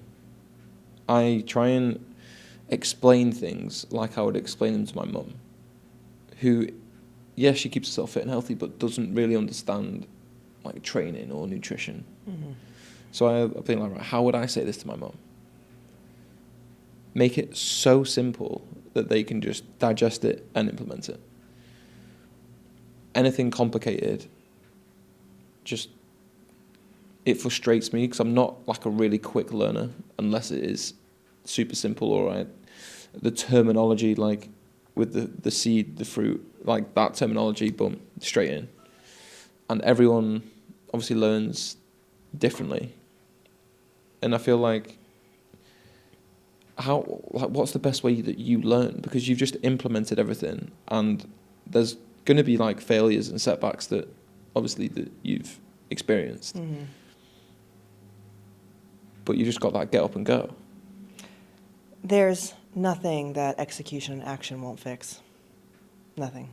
I try and explain things like I would explain them to my mum, who, yes, she keeps herself fit and healthy, but doesn't really understand like training or nutrition. Mm-hmm. So I've been like, right, how would I say this to my mum? Make it so simple that they can just digest it and implement it. Anything complicated, it frustrates me, because I'm not like a really quick learner unless it is super simple. Or the terminology, like with the seed, the fruit, like that terminology, boom, straight in. And everyone obviously learns differently. And I feel like, what's the best way that you learn? Because you've just implemented everything, and there's going to be like failures and setbacks that obviously that you've experienced. Mm-hmm. But you just got that get up and go. There's nothing that execution and action won't fix. Nothing.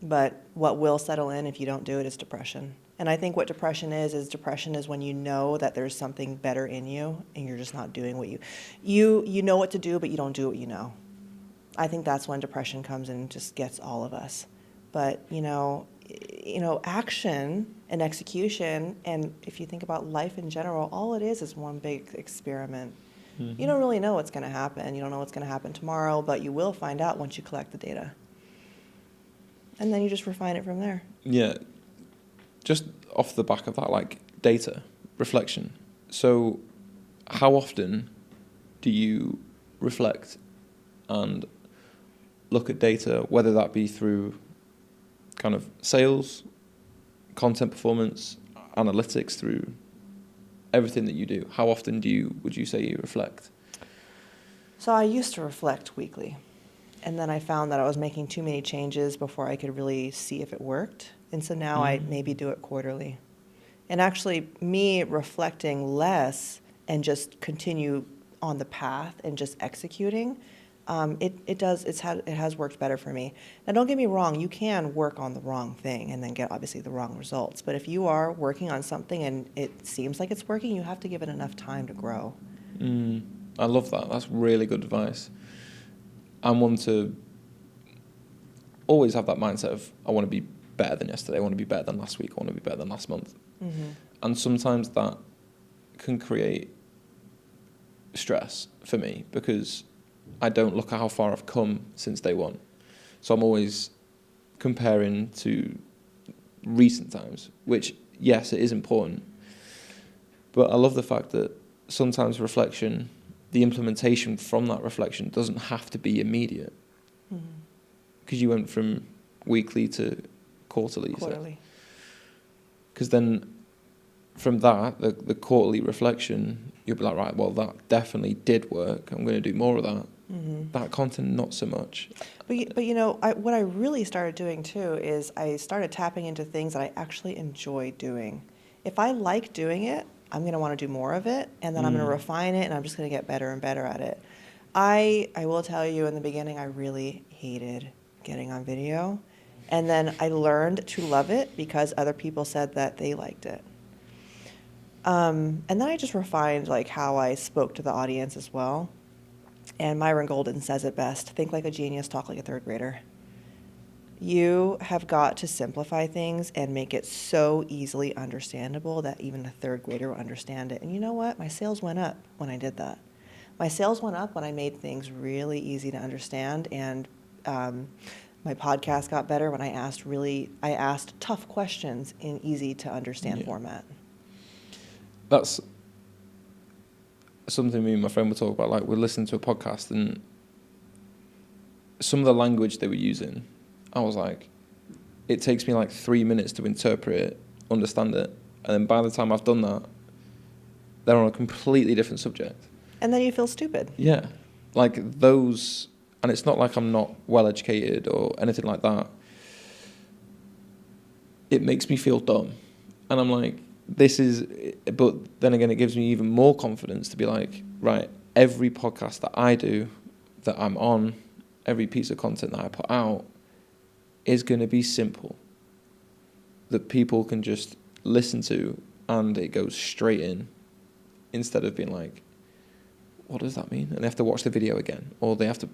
But what will settle in if you don't do it is depression. And I think what depression is when you know that there's something better in you and you're just not doing what you know what to do, but you don't do what you know. I think that's when depression comes and just gets all of us. But, action and execution, and if you think about life in general, all it is one big experiment. Mm-hmm. You don't really know what's going to happen. You don't know what's going to happen tomorrow, but you will find out once you collect the data. And then you just refine it from there. Yeah. Just off the back of that, like data, reflection. So how often do you reflect and look at data, whether that be through kind of sales, content performance, analytics, through everything that you do? How often would you say you reflect? So I used to reflect weekly. And then I found that I was making too many changes before I could really see if it worked. And so now I maybe do it quarterly. And actually, me reflecting less and just continue on the path and just executing, it has worked better for me. Now, don't get me wrong, you can work on the wrong thing and then get obviously the wrong results. But if you are working on something and it seems like it's working, you have to give it enough time to grow. I love that. That's really good advice. I'm one to always have that mindset of, I want to be better than yesterday, I want to be better than last week, I want to be better than last month. Mm-hmm. And sometimes that can create stress for me, because I don't look at how far I've come since day one. So I'm always comparing to recent times, which, yes, it is important. But I love the fact that sometimes reflection, the implementation from that reflection doesn't have to be immediate. Mm-hmm. Because you went from weekly to quarterly. Quarterly. Because then from that, the quarterly reflection, you'll be like, right, well, that definitely did work. I'm going to do more of that. Mm-hmm. That content, not so much. But you know, what I really started doing too is I started tapping into things that I actually enjoy doing. If I like doing it, I'm going to want to do more of it, and then I'm going to refine it, and I'm just going to get better and better at it. I will tell you, in the beginning, I really hated getting on video, and then I learned to love it because other people said that they liked it. And then I just refined like how I spoke to the audience as well. And Myron Golden says it best: think like a genius, talk like a third grader. You have got to simplify things and make it so easily understandable that even a third grader will understand it. And you know what? My sales went up when I did that. My sales went up when I made things really easy to understand, and my podcast got better when I asked tough questions in easy to understand format. That's something me and my friend would talk about. Like, we're listening to a podcast, and some of the language they were using, I was like, it takes me like 3 minutes to interpret it, understand it, and then by the time I've done that, they're on a completely different subject. And then you feel stupid. Yeah. Like those, and it's not like I'm not well educated or anything like that. It makes me feel dumb. And I'm like, but then again, it gives me even more confidence to be like, right, every podcast that I do, that I'm on, every piece of content that I put out is going to be simple, that people can just listen to, and it goes straight in, instead of being like, what does that mean? And they have to watch the video again, or they have to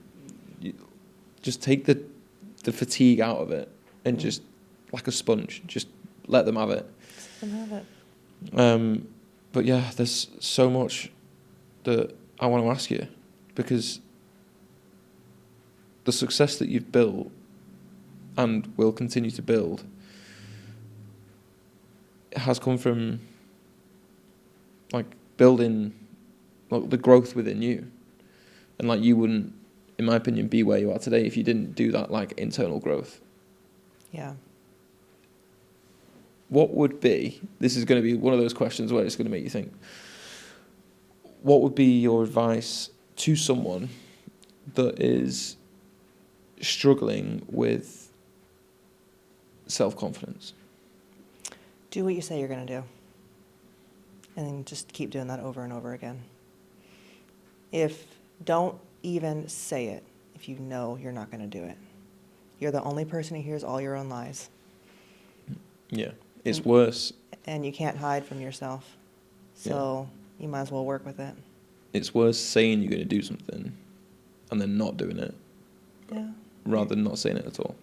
just take the fatigue out of it, and just like a sponge, just let them have it. Let them have it. But yeah, there's so much that I want to ask you, because the success that you've built and will continue to build has come from like building like the growth within you. And like, you wouldn't, in my opinion, be where you are today if you didn't do that like internal growth. Yeah. What would be, this is going to be one of those questions where it's going to make you think, what would be your advice to someone that is struggling with self-confidence? Do what you say you're going to do. And then just keep doing that over and over again. Don't even say it if you know you're not going to do it. You're the only person who hears all your own lies. Yeah. It's worse. And you can't hide from yourself. So you might as well work with it. It's worse saying you're going to do something and then not doing it. Yeah. Rather than not saying it at all.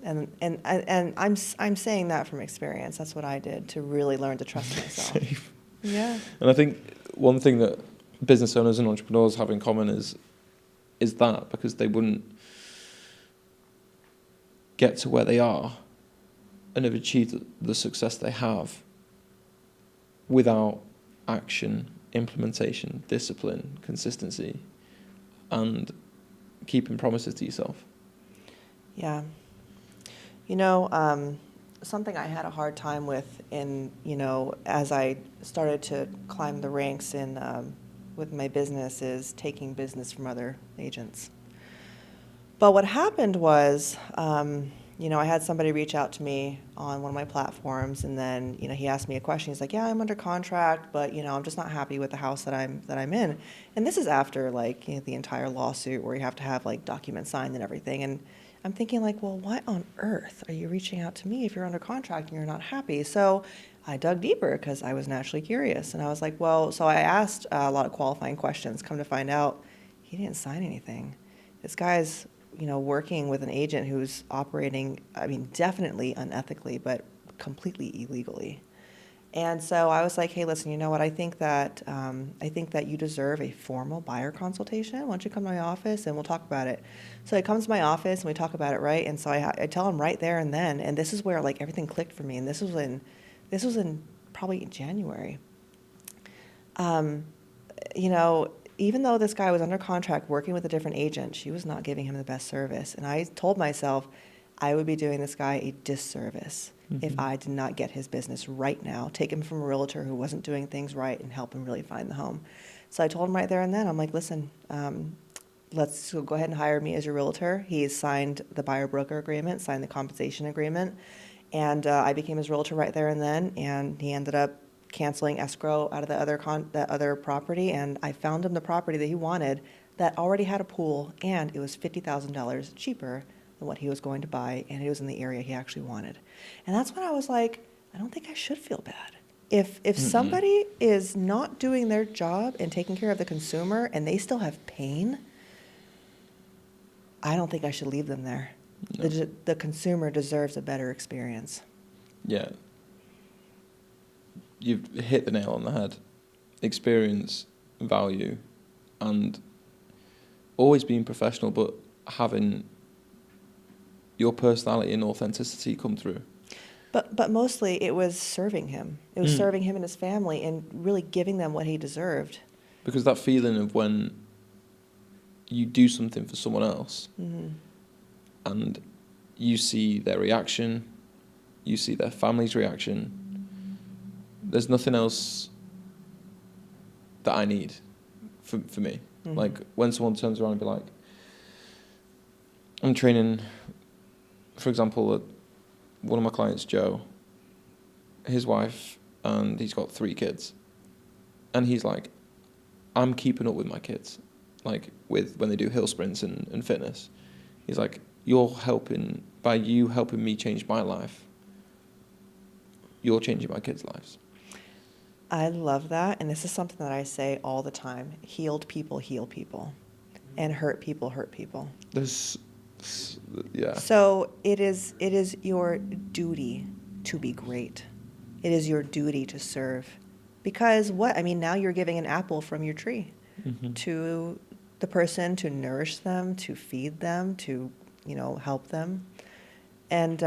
And I'm saying that from experience. That's what I did to really learn to trust myself. Same. Yeah. And I think one thing that business owners and entrepreneurs have in common is that, because they wouldn't get to where they are and have achieved the success they have without action, implementation, discipline, consistency, and keeping promises to yourself. Yeah. You know, something I had a hard time with as I started to climb the ranks with my business is taking business from other agents. But what happened was, I had somebody reach out to me on one of my platforms, and then, he asked me a question. He's like, yeah, I'm under contract, but, I'm just not happy with the house that I'm in. And this is after, the entire lawsuit where you have to have, documents signed and everything. And I'm thinking, well, why on earth are you reaching out to me if you're under contract and you're not happy? So I dug deeper because I was naturally curious. And I was like, so I asked a lot of qualifying questions. Come to find out, he didn't sign anything. This guy's working with an agent who's operating, definitely unethically, but completely illegally. And so I was like, hey, listen, you know what? I think that you deserve a formal buyer consultation. Why don't you come to my office and we'll talk about it? So he comes to my office and we talk about it, right? And so I tell him right there and then, and this is where everything clicked for me. And this was in probably January. even though this guy was under contract working with a different agent, she was not giving him the best service. And I told myself I would be doing this guy a disservice if I did not get his business right now, take him from a realtor who wasn't doing things right and help him really find the home. So I told him right there and then, I'm like, listen, let's go ahead and hire me as your realtor. He signed the buyer-broker agreement, signed the compensation agreement, and I became his realtor right there and then, and he ended up canceling escrow out of the other property, and I found him the property that he wanted that already had a pool, and it was $50,000 cheaper than what he was going to buy, and it was in the area he actually wanted. And that's when I was like, I don't think I should feel bad. If somebody is not doing their job and taking care of the consumer and they still have pain, I don't think I should leave them there. No. The consumer deserves a better experience. Yeah. You've hit the nail on the head. Experience, value, and always being professional, but having your personality and authenticity come through. But mostly it was serving him. It was serving him and his family and really giving them what he deserved. Because that feeling of when you do something for someone else and you see their reaction, you see their family's reaction, there's nothing else that I need for me. Like when someone turns around and be like, I'm training, for example, one of my clients, Joe, his wife, and he's got 3 kids. And he's like, I'm keeping up with my kids, like with when they do hill sprints and fitness. He's like, by you helping me change my life, you're changing my kids' lives. I love that, and this is something that I say all the time. Healed people heal people, and hurt people hurt people. Yeah. So it is your duty to be great. It is your duty to serve. Because now you're giving an apple from your tree to the person to nourish them, to feed them, to, help them. And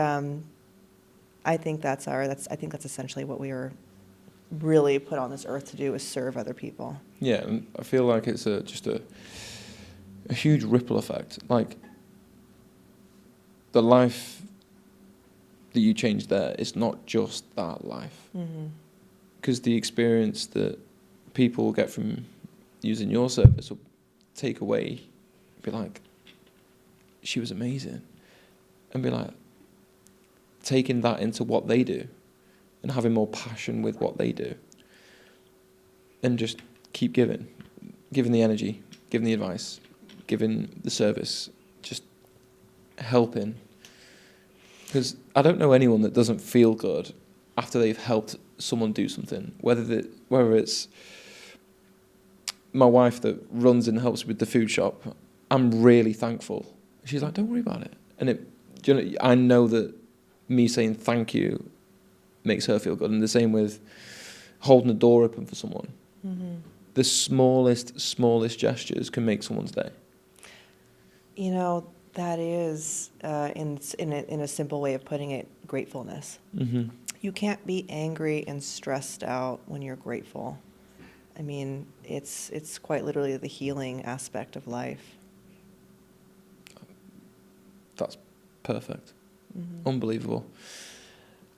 I think that's essentially what we are really put on this earth to do, is serve other people. Yeah, and I feel like it's just a huge ripple effect. Like, the life that you change there is not just that life. Because the experience that people will get from using your service will take away, be like, she was amazing. And be like, taking that into what they do and having more passion with what they do. And just keep giving the energy, giving the advice, giving the service, just helping. Because I don't know anyone that doesn't feel good after they've helped someone do something, whether it's my wife that runs and helps with the food shop. I'm really thankful. She's like, don't worry about it. And I know that me saying thank you makes her feel good. And the same with holding the door open for someone. The smallest gestures can make someone's day. That is, in a simple way of putting it, gratefulness. You can't be angry and stressed out when you're grateful. It's quite literally the healing aspect of life. That's perfect. Unbelievable.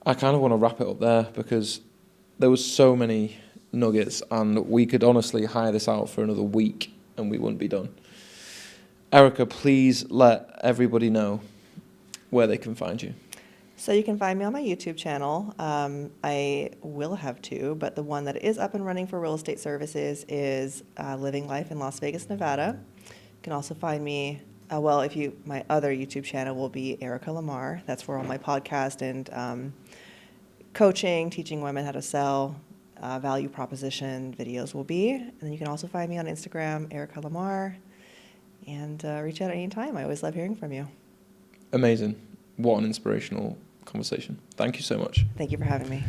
I kind of want to wrap it up there because there was so many nuggets, and we could honestly hire this out for another week and we wouldn't be done. Erica, please let everybody know where they can find you. So you can find me on my YouTube channel. I will have 2, but the one that is up and running for real estate services is Living Life in Las Vegas, Nevada. You can also find me, my other YouTube channel will be Erica Marr. That's where all my podcast and coaching, teaching women how to sell, value proposition videos will be. And then you can also find me on Instagram, Erica Marr. And reach out at any time. I always love hearing from you. Amazing. What an inspirational conversation. Thank you so much. Thank you for having me.